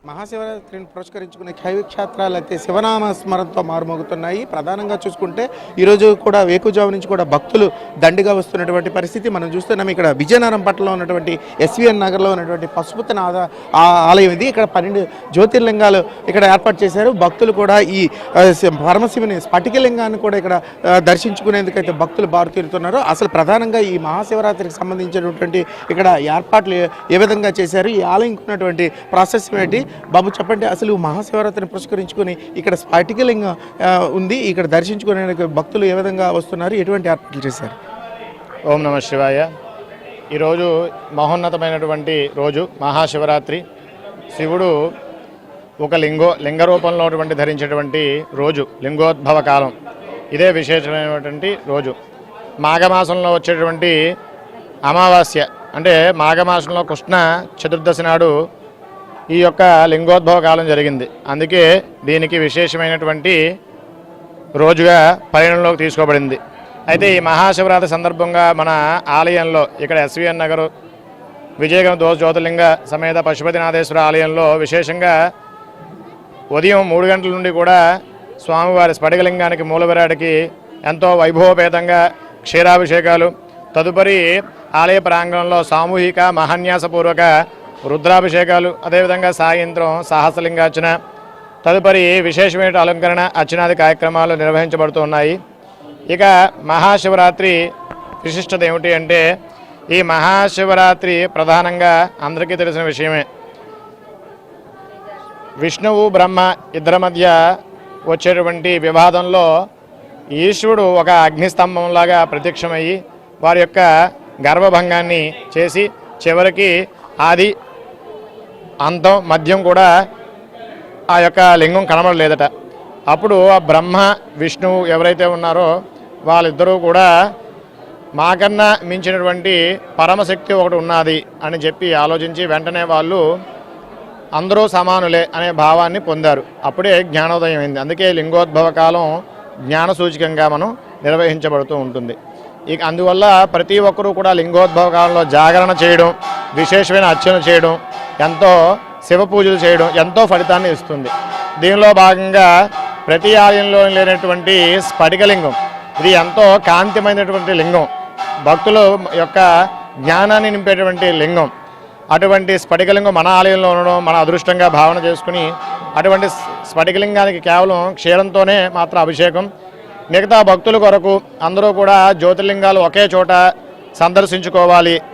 మహాశివరాత్రిని పురస్కరించుకునే శైవ క్షేత్రాలు అయితే శివనామ స్మరణతో మారుమోగుతున్నాయి. ప్రధానంగా చూసుకుంటే ఈరోజు కూడా వేకుజాము నుంచి కూడా భక్తులు దండిగా వస్తున్నటువంటి పరిస్థితి మనం చూస్తున్నాం. ఇక్కడ విజయనగరం పట్టణంలో ఉన్నటువంటి ఎస్విఎన్ నగర్లో ఉన్నటువంటి పశుపతినాథ ఆలయం ఇది. ఇక్కడ 12 జ్యోతిర్లింగాలు ఇక్కడ ఏర్పాటు చేశారు. భక్తులు కూడా ఈ పరమశివుని స్ఫటికలింగాన్ని కూడా ఇక్కడ దర్శించుకునేందుకైతే భక్తులు బారుతీరుతున్నారు. అసలు ప్రధానంగా ఈ మహాశివరాత్రికి సంబంధించినటువంటి ఇక్కడ ఏర్పాట్లు ఏ విధంగా చేశారు, ఈ ఆలయంకి ఉన్నటువంటి ప్రాసెస్ ఏంటి బాబు చెప్పండి. అసలు మహాశివరాత్రిని పురస్కరించుకొని ఇక్కడ స్ఫటికలింగం ఉంది, ఇక్కడ దర్శించుకునే భక్తులు ఏ విధంగా వస్తున్నారు, ఎటువంటి ఏర్పాట్లు చేశారు? ఓం నమః శివాయ. ఈరోజు మహోన్నతమైనటువంటి రోజు మహాశివరాత్రి. శివుడు ఒక లింగ రూపంలో ధరించేటువంటి రోజు, లింగోద్భవ కాలం. ఇదే విశేషమైనటువంటి రోజు. మాఘమాసంలో వచ్చేటువంటి అమావాస్య అంటే మాఘమాసంలో కృష్ణ చతుర్దశి నాడు ఈ యొక్క లింగోద్భవ కాలం జరిగింది. అందుకే దీనికి విశేషమైనటువంటి రోజుగా పరిగణలోకి తీసుకోబడింది. అయితే ఈ మహాశివరాత్రి సందర్భంగా మన ఆలయంలో ఇక్కడ ఎస్విఎన్ నగర్ విజయనగరం జ్యోతిర్లింగ సమేత పశుపతినాథేశ్వర ఆలయంలో విశేషంగా ఉదయం 3 గంటల నుండి కూడా స్వామివారి స్ఫటికలింగానికి మూలవిరాడికి ఎంతో వైభవపేతంగా క్షీరాభిషేకాలు, తదుపరి ఆలయ ప్రాంగణంలో సామూహిక మహాన్యాసపూర్వక రుద్రాభిషేకాలు, అదేవిధంగా సాయంత్రం సహస్రలింగార్చన, తదుపరి విశేషమైన అలంకరణ అర్చనాది కార్యక్రమాలు నిర్వహించబడుతూ ఉన్నాయి. ఇక మహాశివరాత్రి విశిష్టత ఏమిటి అంటే, ఈ మహాశివరాత్రి ప్రధానంగా అందరికీ తెలిసిన విషయమే. విష్ణువు బ్రహ్మ ఇద్దరి మధ్య వచ్చేటువంటి వివాదంలో ఈశ్వరుడు ఒక అగ్నిస్తంభంలాగా ప్రత్యక్షమయ్యి వారి యొక్క గర్భభంగాన్ని చేసి చివరికి ఆది అంతం మధ్యం కూడా ఆ యొక్క లింగం కనబడలేదట. అప్పుడు ఆ బ్రహ్మ విష్ణువు ఎవరైతే ఉన్నారో వాళ్ళిద్దరూ కూడా మాకన్నా మించినటువంటి పరమశక్తి ఒకటి ఉన్నది అని చెప్పి ఆలోచించి వెంటనే వాళ్ళు అందరూ సమానులే అనే భావాన్ని పొందారు. అప్పుడే జ్ఞానోదయం అయింది. అందుకే లింగోద్భవ కాలం జ్ఞాన సూచికంగా మనం నిర్వహించబడుతూ ఉంటుంది. ఇక అందువల్ల ప్రతి ఒక్కరూ కూడా లింగోద్భవ కాలంలో జాగరణ చేయడం, విశేషమైన అర్చన చేయడం, ఎంతో శివ పూజలు చేయడం ఎంతో ఫలితాన్ని ఇస్తుంది. దీనిలో భాగంగా ప్రతి ఆలయంలో లేనటువంటి స్ఫటికలింగం, ఇది ఎంతో కాంతిమైనటువంటి లింగం, భక్తుల యొక్క జ్ఞానాన్ని నింపేటువంటి లింగం. అటువంటి స్ఫటికలింగం మన ఆలయంలో ఉండడం మన అదృష్టంగా భావన చేసుకుని అటువంటి స్ఫటికలింగానికి కేవలం క్షీరంతోనే మాత్రం అభిషేకం. మిగతా భక్తుల కొరకు అందరూ కూడా జ్యోతిర్లింగాలు ఒకే చోట సందర్శించుకోవాలి